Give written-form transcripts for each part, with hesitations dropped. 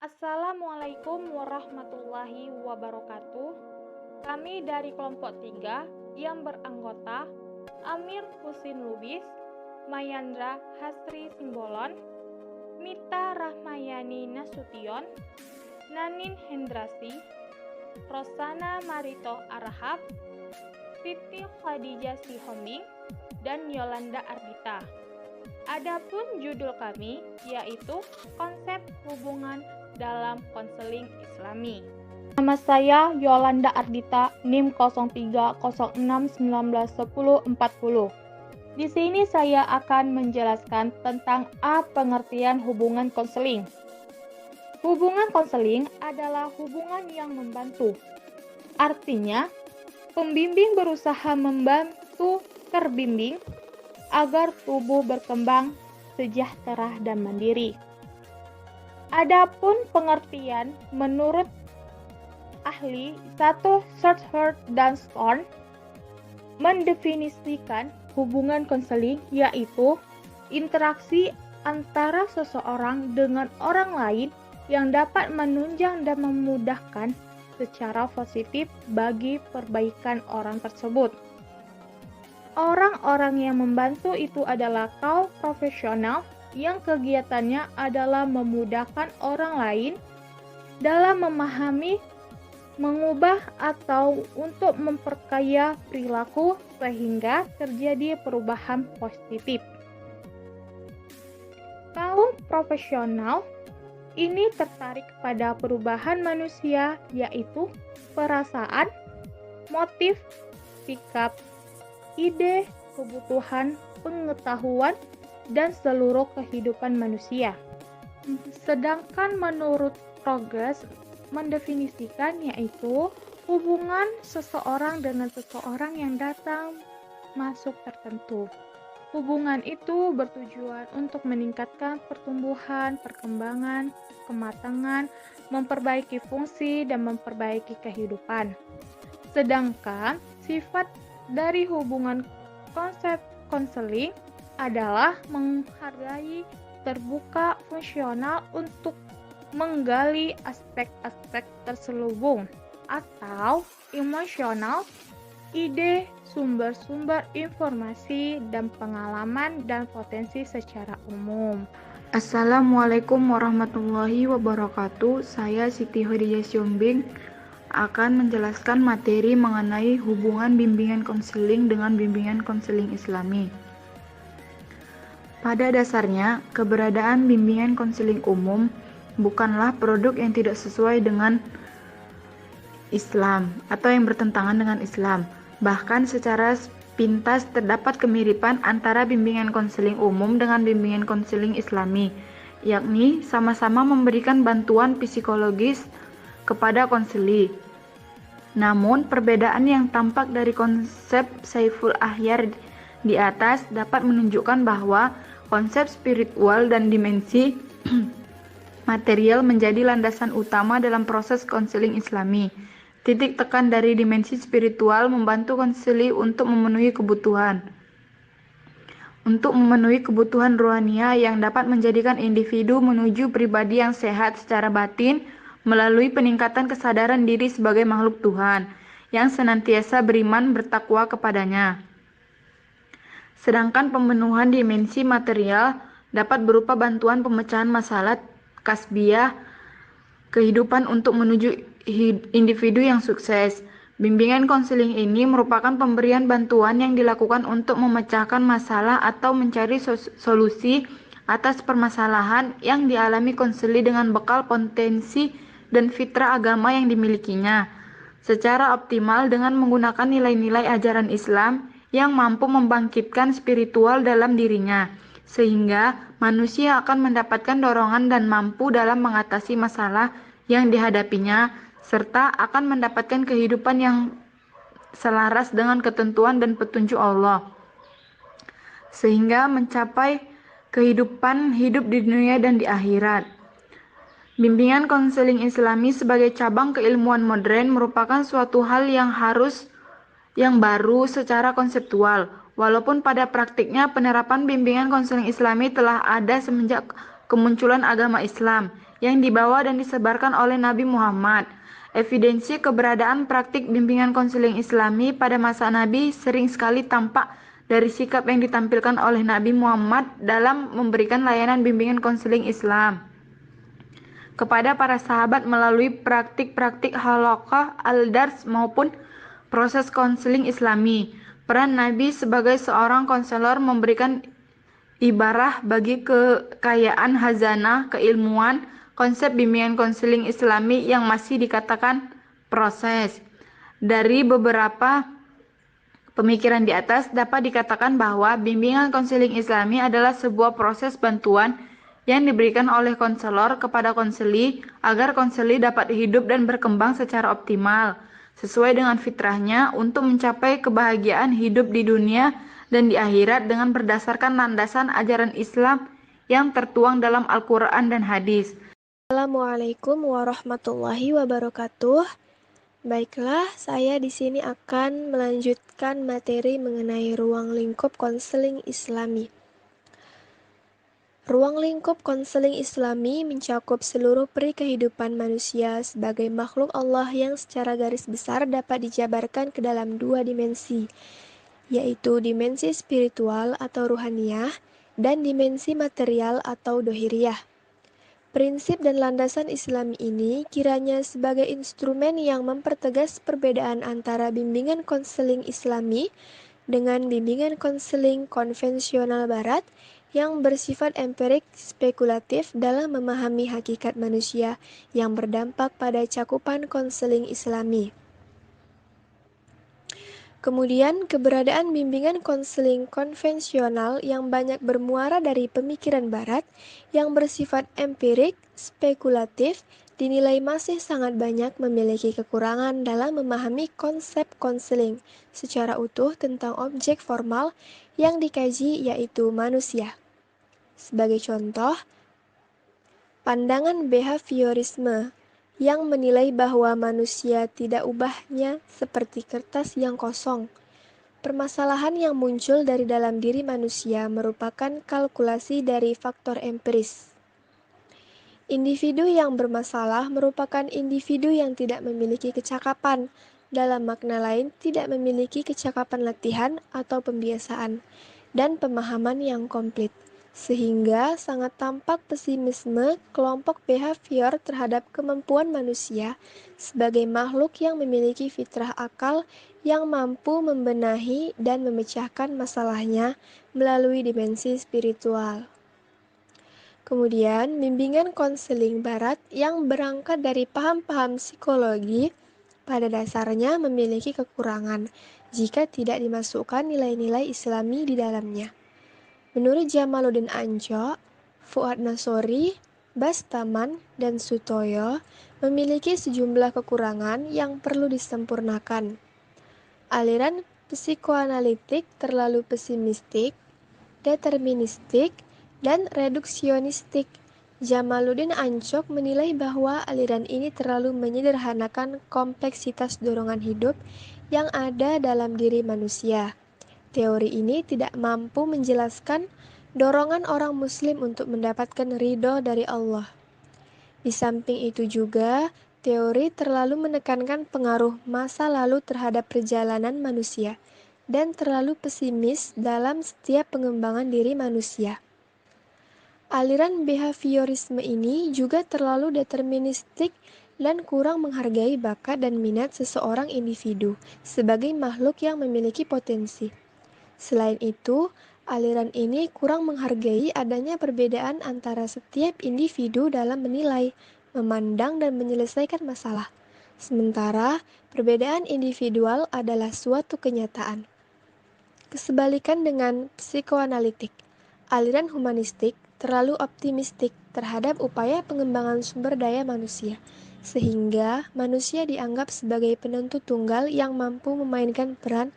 Assalamualaikum warahmatullahi wabarakatuh. Kami dari kelompok 3 yang beranggota Amir Husin Lubis, Mayandra Hasri Simbolon, Mita Rahmayani Nasution, Nanin Hendrasi, Rosana Marito Arahab, Siti Khadijah Sihombing, dan Yolanda Ardita. Adapun judul kami yaitu konsep hubungan dalam konseling Islami. Nama saya Yolanda Ardita, NIM 0306191040. Di sini saya akan menjelaskan tentang pengertian hubungan konseling. Hubungan konseling adalah hubungan yang membantu. Artinya, pembimbing berusaha membantu terbimbing agar tubuh berkembang sejahtera dan mandiri. Adapun pengertian menurut ahli 1 Shorthurst dan Stone mendefinisikan hubungan konseling yaitu interaksi antara seseorang dengan orang lain yang dapat menunjang dan memudahkan secara positif bagi perbaikan orang tersebut. Orang-orang yang membantu itu adalah kaum profesional yang kegiatannya adalah memudahkan orang lain dalam memahami, mengubah, atau untuk memperkaya perilaku sehingga terjadi perubahan positif. Kaum profesional ini tertarik pada perubahan manusia yaitu perasaan, motif, sikap, ide, kebutuhan, pengetahuan, dan seluruh kehidupan manusia. Sedangkan menurut Progress mendefinisikan yaitu hubungan seseorang dengan seseorang yang datang masuk tertentu. Hubungan itu bertujuan untuk meningkatkan pertumbuhan, perkembangan, kematangan, memperbaiki fungsi, dan memperbaiki kehidupan. Sedangkan sifat dari hubungan konsep konseling adalah menghargai, terbuka, fungsional untuk menggali aspek-aspek terselubung atau emosional, ide, sumber-sumber informasi, dan pengalaman dan potensi secara umum. Assalamualaikum warahmatullahi wabarakatuh. Saya Siti Khadijah Sihombing akan menjelaskan materi mengenai hubungan bimbingan konseling dengan bimbingan konseling Islami. Pada dasarnya, keberadaan bimbingan konseling umum bukanlah produk yang tidak sesuai dengan Islam atau yang bertentangan dengan Islam. Bahkan secara pintas terdapat kemiripan antara bimbingan konseling umum dengan bimbingan konseling Islami, yakni sama-sama memberikan bantuan psikologis kepada konseli. Namun, perbedaan yang tampak dari konsep Saiful Akhyar di atas dapat menunjukkan bahwa konsep spiritual dan dimensi material menjadi landasan utama dalam proses konseling Islami. Titik tekan dari dimensi spiritual membantu konseli untuk memenuhi kebutuhan rohania yang dapat menjadikan individu menuju pribadi yang sehat secara batin melalui peningkatan kesadaran diri sebagai makhluk Tuhan yang senantiasa beriman bertakwa kepadanya. Sedangkan pemenuhan dimensi material dapat berupa bantuan pemecahan masalah kasbiyah kehidupan untuk menuju individu yang sukses. Bimbingan konseling ini merupakan pemberian bantuan yang dilakukan untuk memecahkan masalah atau mencari solusi atas permasalahan yang dialami konseli dengan bekal potensi dan fitrah agama yang dimilikinya, secara optimal dengan menggunakan nilai-nilai ajaran Islam yang mampu membangkitkan spiritual dalam dirinya, sehingga manusia akan mendapatkan dorongan dan mampu dalam mengatasi masalah yang dihadapinya, serta akan mendapatkan kehidupan yang selaras dengan ketentuan dan petunjuk Allah, sehingga mencapai kehidupan hidup di dunia dan di akhirat. Bimbingan konseling Islami sebagai cabang keilmuan modern merupakan suatu hal yang baru secara konseptual, walaupun pada praktiknya penerapan bimbingan konseling Islami telah ada semenjak kemunculan agama Islam, yang dibawa dan disebarkan oleh Nabi Muhammad. Evidensi keberadaan praktik bimbingan konseling Islami pada masa Nabi sering sekali tampak dari sikap yang ditampilkan oleh Nabi Muhammad dalam memberikan layanan bimbingan konseling Islam kepada para sahabat melalui praktik-praktik halaqah, al-dars maupun proses konseling Islami. Peran Nabi sebagai seorang konselor memberikan ibarah bagi kekayaan hazanah keilmuan konsep bimbingan konseling Islami yang masih dikatakan proses. Dari beberapa pemikiran di atas dapat dikatakan bahwa bimbingan konseling Islami adalah sebuah proses bantuan yang diberikan oleh konselor kepada konseli agar konseli dapat hidup dan berkembang secara optimal sesuai dengan fitrahnya untuk mencapai kebahagiaan hidup di dunia dan di akhirat dengan berdasarkan landasan ajaran Islam yang tertuang dalam Al-Quran dan hadis. Assalamualaikum warahmatullahi wabarakatuh. Baiklah, saya di sini akan melanjutkan materi mengenai ruang lingkup konseling Islami. Ruang lingkup konseling Islami mencakup seluruh peri kehidupan manusia sebagai makhluk Allah yang secara garis besar dapat dijabarkan ke dalam dua dimensi, yaitu dimensi spiritual atau ruhaniyah dan dimensi material atau dohiriyah. Prinsip dan landasan Islami ini kiranya sebagai instrumen yang mempertegas perbedaan antara bimbingan konseling Islami dengan bimbingan konseling konvensional Barat yang bersifat empirik spekulatif dalam memahami hakikat manusia yang berdampak pada cakupan konseling Islami. Kemudian, keberadaan bimbingan konseling konvensional yang banyak bermuara dari pemikiran Barat yang bersifat empirik, spekulatif, dinilai masih sangat banyak memiliki kekurangan dalam memahami konsep konseling secara utuh tentang objek formal yang dikaji, yaitu manusia. Sebagai contoh, pandangan behaviorisme yang menilai bahwa manusia tidak ubahnya seperti kertas yang kosong. Permasalahan yang muncul dari dalam diri manusia merupakan kalkulasi dari faktor empiris. Individu yang bermasalah merupakan individu yang tidak memiliki kecakapan, dalam makna lain tidak memiliki kecakapan latihan atau pembiasaan, dan pemahaman yang komplit. Sehingga sangat tampak pesimisme kelompok behavior terhadap kemampuan manusia sebagai makhluk yang memiliki fitrah akal yang mampu membenahi dan memecahkan masalahnya melalui dimensi spiritual. Kemudian, bimbingan konseling Barat yang berangkat dari paham-paham psikologi pada dasarnya memiliki kekurangan jika tidak dimasukkan nilai-nilai Islami di dalamnya. Menurut Jamaluddin Anco, Fuad Nasori, Bastaman, dan Sutoyo memiliki sejumlah kekurangan yang perlu disempurnakan. Aliran psikoanalitik terlalu pesimistik, deterministik, dan reduksionistik. Jamaluddin Ancok menilai bahwa aliran ini terlalu menyederhanakan kompleksitas dorongan hidup yang ada dalam diri manusia. Teori ini tidak mampu menjelaskan dorongan orang Muslim untuk mendapatkan ridho dari Allah. Di samping itu juga, teori terlalu menekankan pengaruh masa lalu terhadap perjalanan manusia dan terlalu pesimis dalam setiap pengembangan diri manusia. Aliran behaviorisme ini juga terlalu deterministik dan kurang menghargai bakat dan minat seseorang individu sebagai makhluk yang memiliki potensi. Selain itu, aliran ini kurang menghargai adanya perbedaan antara setiap individu dalam menilai, memandang, dan menyelesaikan masalah. Sementara, perbedaan individual adalah suatu kenyataan. Kesebalikan dengan psikoanalitik, aliran humanistik terlalu optimistik terhadap upaya pengembangan sumber daya manusia, sehingga manusia dianggap sebagai penentu tunggal yang mampu memainkan peran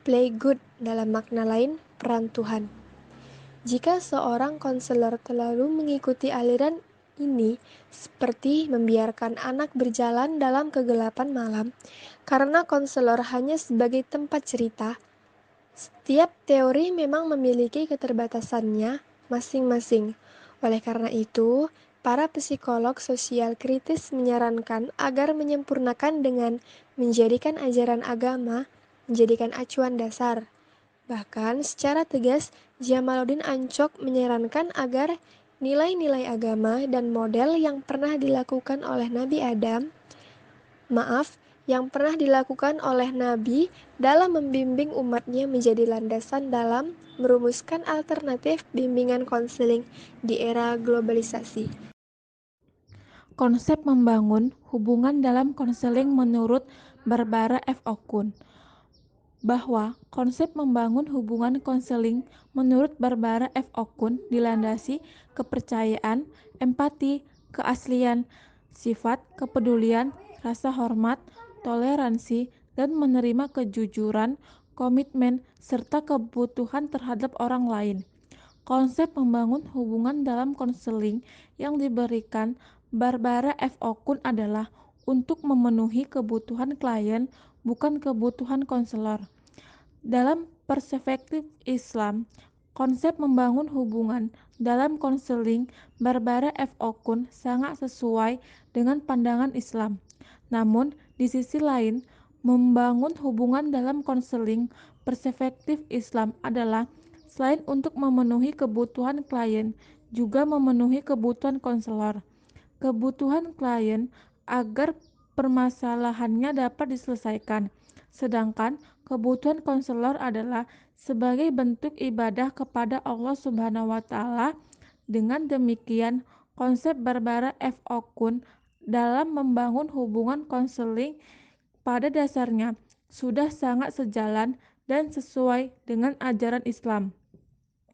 play good, dalam makna lain, peran Tuhan. Jika seorang konselor terlalu mengikuti aliran ini, seperti membiarkan anak berjalan dalam kegelapan malam, karena konselor hanya sebagai tempat cerita, setiap teori memang memiliki keterbatasannya masing-masing. Oleh karena itu, Para psikolog sosial kritis menyarankan agar menyempurnakan dengan menjadikan ajaran agama menjadikan acuan dasar. Bahkan secara tegas, Jamaluddin Ancok menyarankan agar nilai-nilai agama dan model yang pernah dilakukan oleh Nabi dalam membimbing umatnya menjadi landasan dalam merumuskan alternatif bimbingan konseling di era globalisasi. Konsep membangun hubungan dalam konseling menurut Barbara F. Okun. Bahwa konsep membangun hubungan konseling menurut Barbara F. Okun dilandasi kepercayaan, empati, keaslian, sifat, kepedulian, rasa hormat, toleransi, dan menerima kejujuran, komitmen, serta kebutuhan terhadap orang lain. Konsep membangun hubungan dalam konseling yang diberikan Barbara F. Okun adalah untuk memenuhi kebutuhan klien, bukan kebutuhan konselor. Dalam perspektif Islam, konsep membangun hubungan dalam konseling Barbara F. Okun sangat sesuai dengan pandangan Islam. Namun, di sisi lain, membangun hubungan dalam konseling perspektif Islam adalah selain untuk memenuhi kebutuhan klien, juga memenuhi kebutuhan konselor. Kebutuhan klien agar permasalahannya dapat diselesaikan, sedangkan kebutuhan konselor adalah sebagai bentuk ibadah kepada Allah Subhanahu wa Ta'ala. Dengan demikian, konsep Barbara F. Okun dalam membangun hubungan konseling pada dasarnya sudah sangat sejalan dan sesuai dengan ajaran Islam.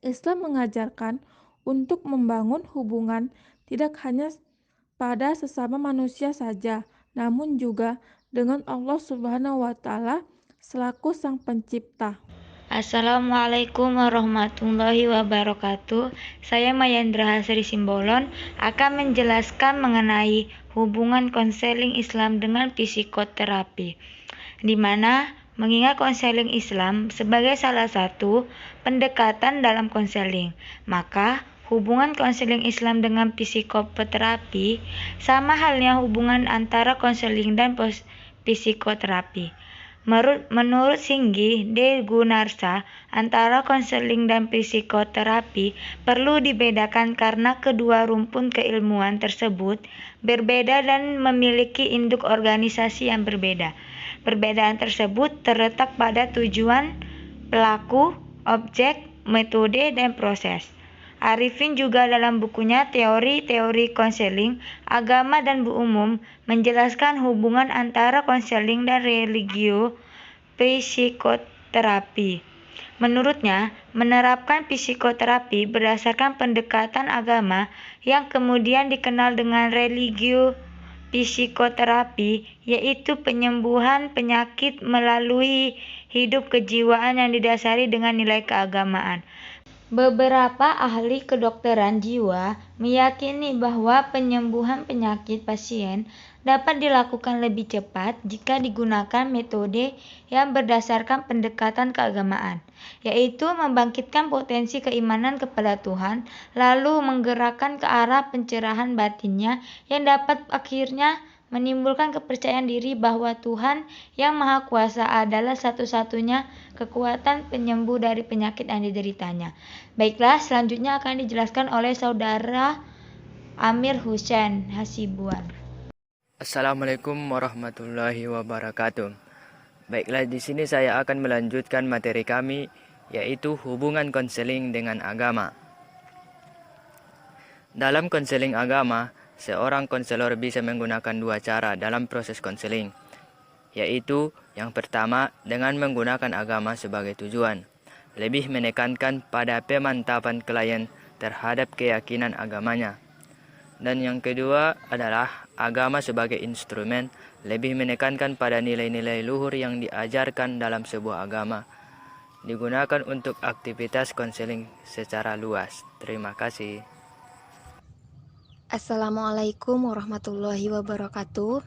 Islam mengajarkan untuk membangun hubungan tidak hanya pada sesama manusia saja, namun juga dengan Allah Subhanahu wa Ta'ala selaku Sang Pencipta. Assalamualaikum warahmatullahi wabarakatuh. Saya Mayandra Hasri Simbolon akan menjelaskan mengenai hubungan konseling Islam dengan psikoterapi, di mana mengingat konseling Islam sebagai salah satu pendekatan dalam konseling, maka hubungan konseling Islam dengan psikoterapi sama halnya hubungan antara konseling dan psikoterapi. Menurut Singgi D. Gunarsa, antara konseling dan psikoterapi perlu dibedakan karena kedua rumpun keilmuan tersebut berbeda dan memiliki induk organisasi yang berbeda. Perbedaan tersebut terletak pada tujuan, pelaku, objek, metode, dan proses. Arifin juga dalam bukunya Teori Konseling, Agama dan Bu Umum menjelaskan hubungan antara konseling dan religio psikoterapi. Menurutnya, menerapkan psikoterapi berdasarkan pendekatan agama yang kemudian dikenal dengan religio psikoterapi, yaitu penyembuhan penyakit melalui hidup kejiwaan yang didasari dengan nilai keagamaan. Beberapa ahli kedokteran jiwa meyakini bahwa penyembuhan penyakit pasien dapat dilakukan lebih cepat jika digunakan metode yang berdasarkan pendekatan keagamaan, yaitu membangkitkan potensi keimanan kepada Tuhan, lalu menggerakkan ke arah pencerahan batinnya yang dapat akhirnya menimbulkan kepercayaan diri bahwa Tuhan yang Maha Kuasa adalah satu-satunya kekuatan penyembuh dari penyakit yang dideritanya. Baiklah, selanjutnya akan dijelaskan oleh Saudara Amir Hussein Hasibuan. Assalamualaikum warahmatullahi wabarakatuh. Baiklah, di sini saya akan melanjutkan materi kami, yaitu hubungan konseling dengan agama. Dalam konseling agama, seorang konselor bisa menggunakan dua cara dalam proses konseling, yaitu yang pertama dengan menggunakan agama sebagai tujuan, lebih menekankan pada pemantapan klien terhadap keyakinan agamanya. Dan yang kedua adalah agama sebagai instrumen, lebih menekankan pada nilai-nilai luhur yang diajarkan dalam sebuah agama, digunakan untuk aktivitas konseling secara luas. Terima kasih. Assalamualaikum warahmatullahi wabarakatuh.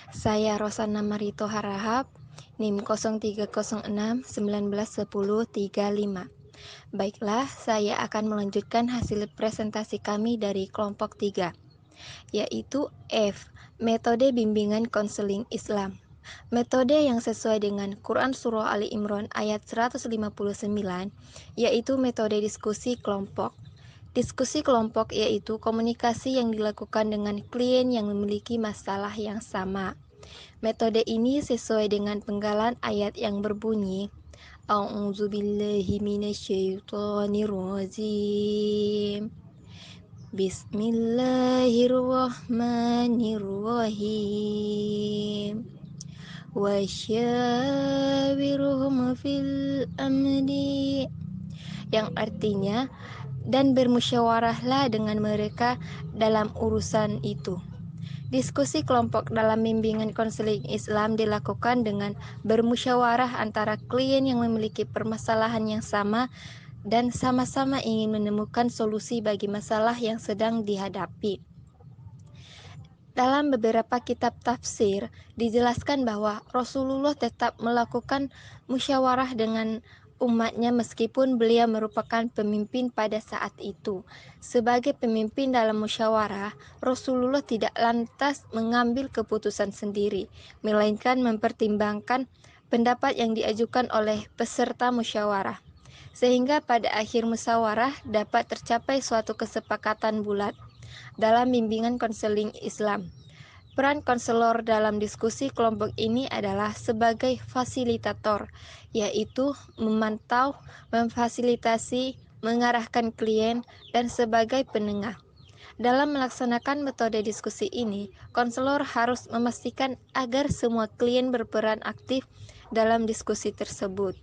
Saya Rosana Marito Harahap, NIM 0306191035. Baiklah, saya akan melanjutkan hasil presentasi kami dari kelompok 3. yaitu F. Metode bimbingan konseling Islam. Metode yang sesuai dengan Quran Surah Ali Imran ayat 159, yaitu metode diskusi kelompok. Diskusi kelompok yaitu komunikasi yang dilakukan dengan klien yang memiliki masalah yang sama. Metode ini sesuai dengan penggalan ayat yang berbunyi, A'udzubillahi minasyaitonirrajim. Bismillahirrahmanirrahim. Wasyawirhum fil amri, yang artinya, dan bermusyawarahlah dengan mereka dalam urusan itu. Diskusi kelompok dalam bimbingan konseling Islam dilakukan dengan bermusyawarah antara klien yang memiliki permasalahan yang sama dan sama-sama ingin menemukan solusi bagi masalah yang sedang dihadapi. Dalam beberapa kitab tafsir dijelaskan bahwa Rasulullah tetap melakukan musyawarah dengan umatnya meskipun beliau merupakan pemimpin pada saat itu. Sebagai pemimpin dalam musyawarah, Rasulullah tidak lantas mengambil keputusan sendiri, melainkan mempertimbangkan pendapat yang diajukan oleh peserta musyawarah, sehingga pada akhir musyawarah dapat tercapai suatu kesepakatan bulat. Dalam bimbingan konseling Islam, peran konselor dalam diskusi kelompok ini adalah sebagai fasilitator, yaitu memantau, memfasilitasi, mengarahkan klien, dan sebagai penengah. Dalam melaksanakan metode diskusi ini, konselor harus memastikan agar semua klien berperan aktif dalam diskusi tersebut.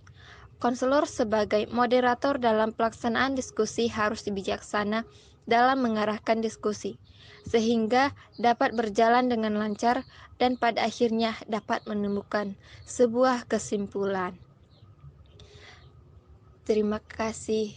Konselor sebagai moderator dalam pelaksanaan diskusi harus bijaksana dalam mengarahkan diskusi, sehingga dapat berjalan dengan lancar dan pada akhirnya dapat menemukan sebuah kesimpulan. Terima kasih.